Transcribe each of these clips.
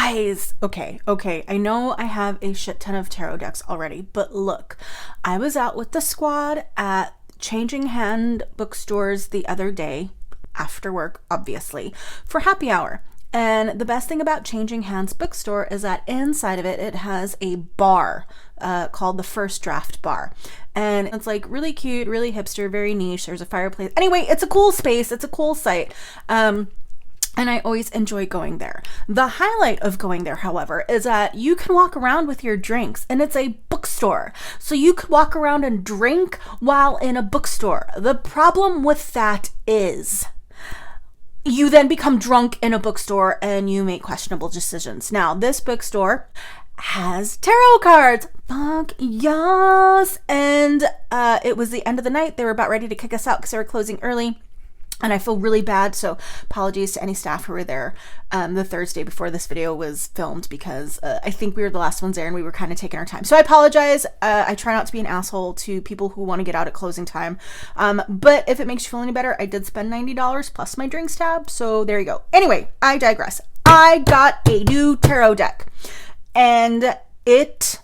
Guys, okay. I know I have a shit ton of tarot decks already, but look, I was out with the squad at Changing Hand Bookstores the other day, after work, obviously, for happy hour. And the best thing about Changing Hands Bookstore is that inside of it, it has a bar called the First Draft Bar. And it's like really cute, really hipster, very niche. There's a fireplace. Anyway, it's a cool space. It's a cool site. And I always enjoy going there. The highlight of going there, however, is that you can walk around with your drinks, and it's a bookstore. So you could walk around and drink while in a bookstore. The problem with that is you then become drunk in a bookstore and you make questionable decisions. Now, this bookstore has tarot cards. Fuck yes. And it was the end of the night. They were about ready to kick us out because they were closing early. And I feel really bad, so apologies to any staff who were there the Thursday before this video was filmed, because I think we were the last ones there and we were kind of taking our time. So I apologize. I try not to be an asshole to people who want to get out at closing time. But if it makes you feel any better, I did spend $90 plus my drinks tab, so there you go. Anyway, I digress. I got a new tarot deck, and it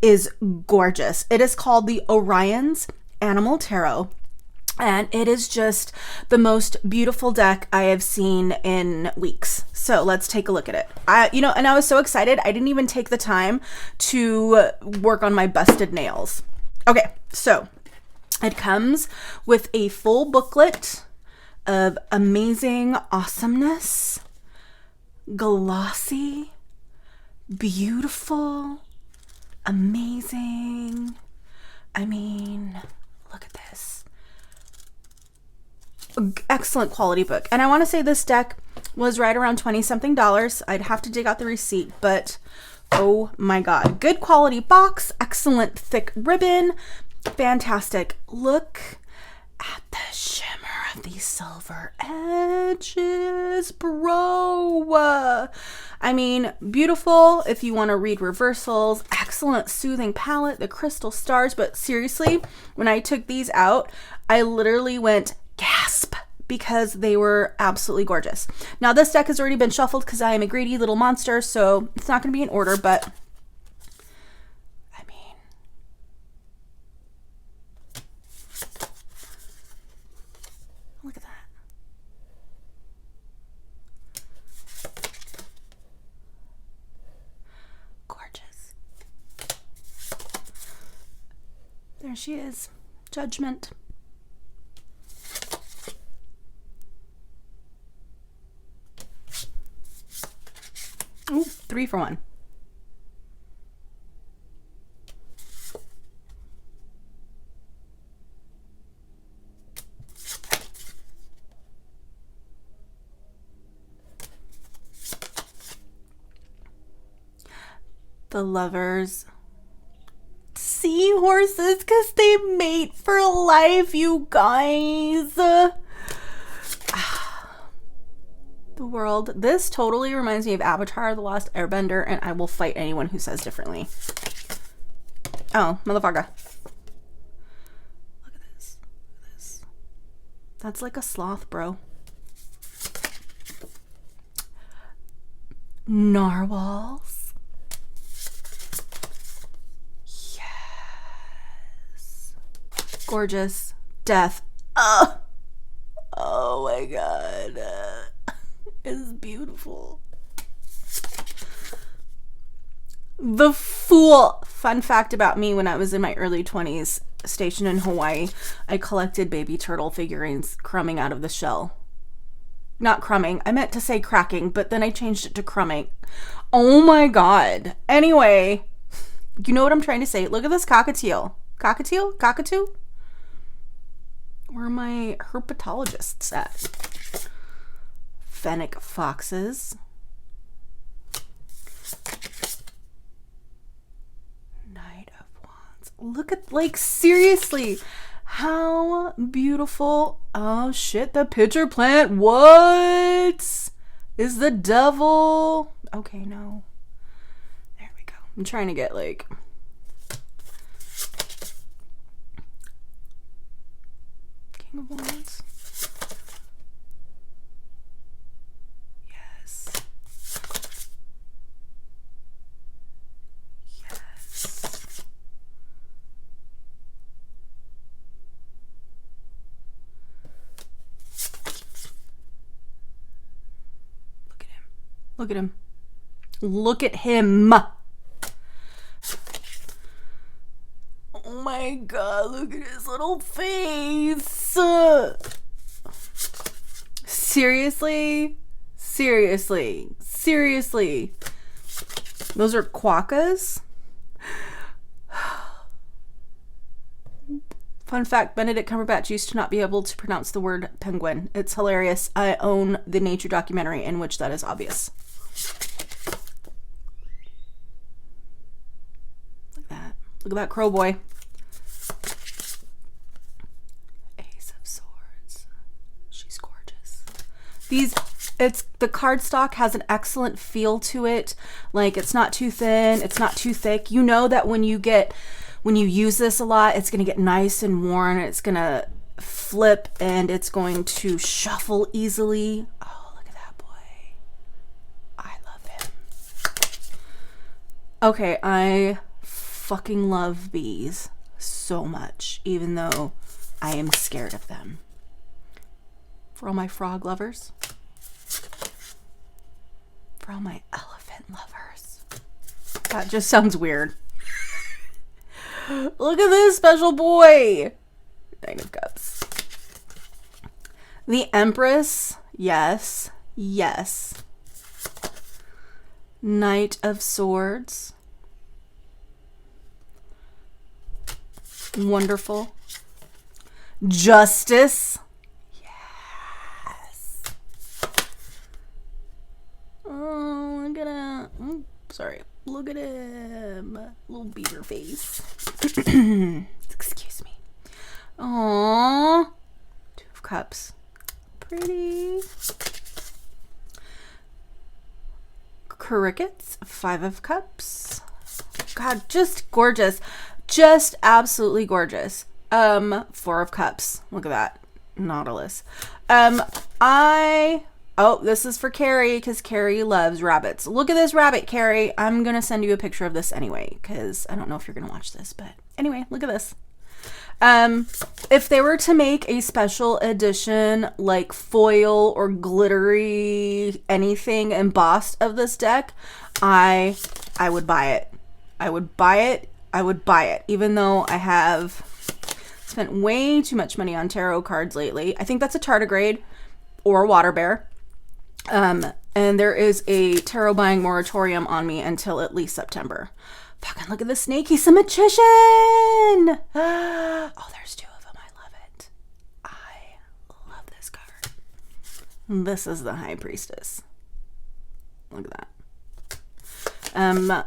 is gorgeous. It is called the Orion's Animal Tarot. And it is just the most beautiful deck I have seen in weeks. So let's take a look at it. And I was so excited, I didn't even take the time to work on my busted nails. Okay, so it comes with a full booklet of amazing awesomeness, glossy, beautiful, amazing. I mean, look at this. Excellent quality book. And I want to say this deck was right around 20 something dollars. I'd have to dig out the receipt, but oh my god, good quality box, excellent thick ribbon, fantastic. Look at the shimmer of these silver edges, bro. I mean, beautiful if you want to read reversals, excellent soothing palette, the crystal stars. But seriously, when I took these out, I literally went gasp, because they were absolutely gorgeous. Now, this deck has already been shuffled because I am a greedy little monster, so it's not going to be in order, but I mean, look at that. Gorgeous. There she is. Judgment. Ooh, 3 for 1. The lovers. Seahorses, because they mate for life, you guys. The world. This totally reminds me of Avatar: The Last Airbender, and I will fight anyone who says differently. Oh, motherfucker. Look at this. Look at this. That's like a sloth, bro. Narwhals. Yes. Gorgeous. Death. Oh my god. Is beautiful. The Fool. Fun fact about me: when I was in my early 20s, stationed in Hawaii, I collected baby turtle figurines crumbing out of the shell. Not crumbing, I meant to say cracking, but then I changed it to crumbing. Oh my god. Anyway, you know what I'm trying to say. Look at this cockatiel. Cockatoo? Where are my herpetologists at? Fennec foxes. Knight of Wands. Look at, like, seriously, how beautiful. Oh shit, the pitcher plant. What is the devil? Okay, no. There we go. I'm trying to get, like, King of Wands. Look at him. Look at him. Oh my god, look at his little face. Seriously? Seriously? Seriously? Those are quokkas? Fun fact, Benedict Cumberbatch used to not be able to pronounce the word penguin. It's hilarious. I own the nature documentary in which that is obvious. Look at that. Look at that crow boy. Ace of Swords. She's gorgeous. The cardstock has an excellent feel to it. Like, it's not too thin, it's not too thick. You know that when you use this a lot, it's going to get nice and worn. It's going to flip and it's going to shuffle easily. Oh, look at that boy. I love him. Okay, I fucking love bees so much, even though I am scared of them. For all my frog lovers. For all my elephant lovers. That just sounds weird. Look at this special boy. Nine of Cups. The Empress. Yes. Yes. Knight of Swords. Wonderful. Justice. Yes. Oh, look at that. Sorry. Look at him. Little beaver face. Excuse me. Aww. Two of Cups. Pretty. Crickets. Five of Cups. God, just gorgeous. Just absolutely gorgeous. Four of Cups. Look at that. Nautilus. Oh, this is for Carrie because Carrie loves rabbits. Look at this rabbit, Carrie. I'm going to send you a picture of this anyway because I don't know if you're going to watch this, but anyway, look at this. If they were to make a special edition like foil or glittery anything embossed of this deck, I would buy it. I would buy it. I would buy it, even though I have spent way too much money on tarot cards lately. I think that's a tardigrade or a water bear. And there is a tarot buying moratorium on me until at least September. Fucking look at the snake. He's a magician. Oh, there's two of them. I love it. I love this card. This is the High Priestess. Look at that.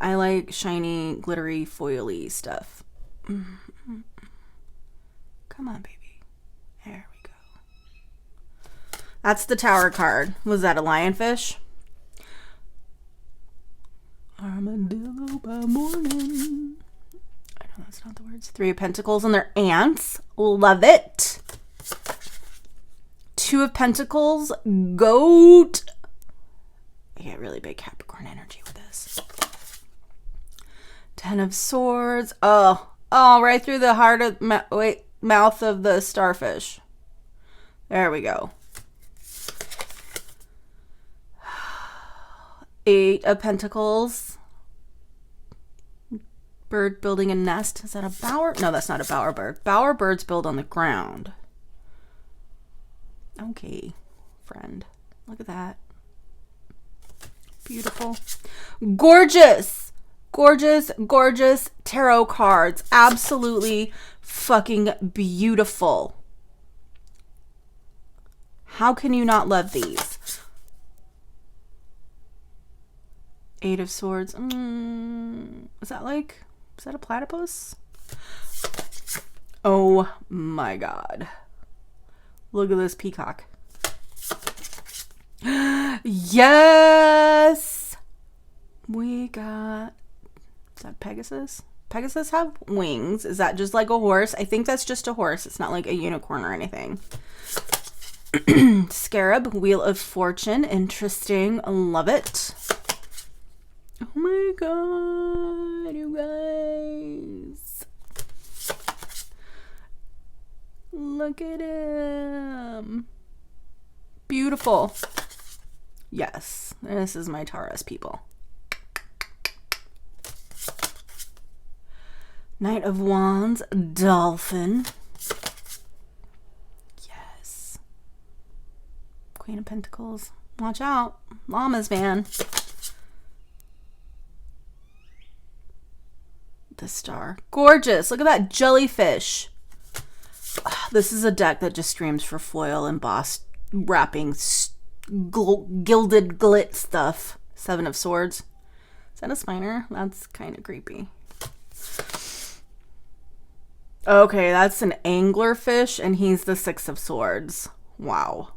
I like shiny, glittery, foily stuff. Come on, baby. There we go. That's the Tower card. Was that a lionfish? Armadillo by morning. I know that's not the words. Three of Pentacles and they're ants. Love it. Two of Pentacles. Goat. I get really big Capricorn energy with this. Ten of Swords. Oh, right through the heart of mouth of the starfish. There we go. Eight of Pentacles. Bird building a nest. Is that a bower? No, that's not a bower bird. Bower birds build on the ground. Okay, friend. Look at that. Beautiful. Gorgeous. Gorgeous, gorgeous tarot cards. Absolutely fucking beautiful. How can you not love these? Eight of Swords. Is that a platypus? Oh my god. Look at this peacock. Yes! We got... Is that Pegasus? Pegasus have wings. Is that just like a horse? I think that's just a horse. It's not like a unicorn or anything. Scarab. Wheel of Fortune. Interesting. Love it. Oh my god, you guys. Look at him. Beautiful. Yes, this is my Taurus people. Knight of Wands, Dolphin. Yes. Queen of Pentacles. Watch out. Llamas, man. The Star. Gorgeous. Look at that jellyfish. This is a deck that just screams for foil, embossed, wrapping, gilded glit stuff. 7 of Swords. Is that a Spiner? That's kind of creepy. Okay, that's an anglerfish, and he's the 6 of Swords. Wow.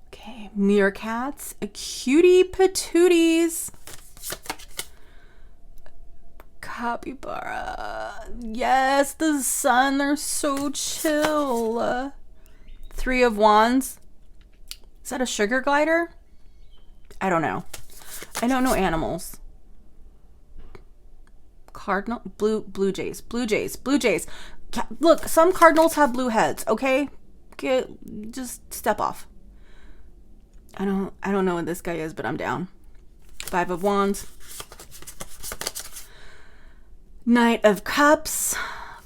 Okay, meerkats, a cutie patooties. Capybara. Yes, the sun. They're so chill. 3 of Wands. Is that a sugar glider? I don't know. I don't know animals. Cardinal, blue jays. Look, some cardinals have blue heads. Okay, just step off. I don't know what this guy is, but I'm down. 5 of Wands. Knight of Cups.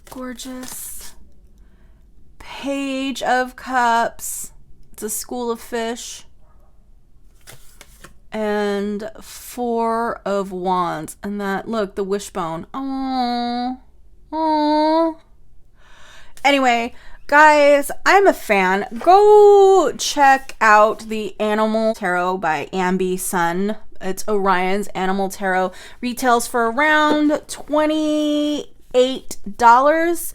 Gorgeous. Page of Cups. It's a school of fish. And 4 of Wands. And that, look, the wishbone. Oh, oh. Anyway, guys, I'm a fan. Go check out the Animal Tarot by Ambi Sun. It's Orion's Animal Tarot. Retails for around $28.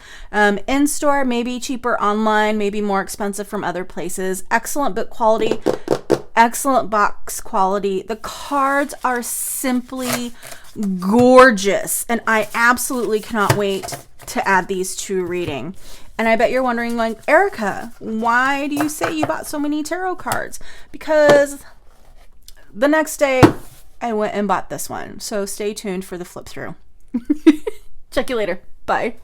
In store, maybe cheaper online, maybe more expensive from other places. Excellent book quality. Excellent box quality. The cards are simply gorgeous, and I absolutely cannot wait to add these to reading. And I bet you're wondering, like, Erica, why do you say you bought so many tarot cards? Because the next day I went and bought this one. So stay tuned for the flip through. Check you later. Bye.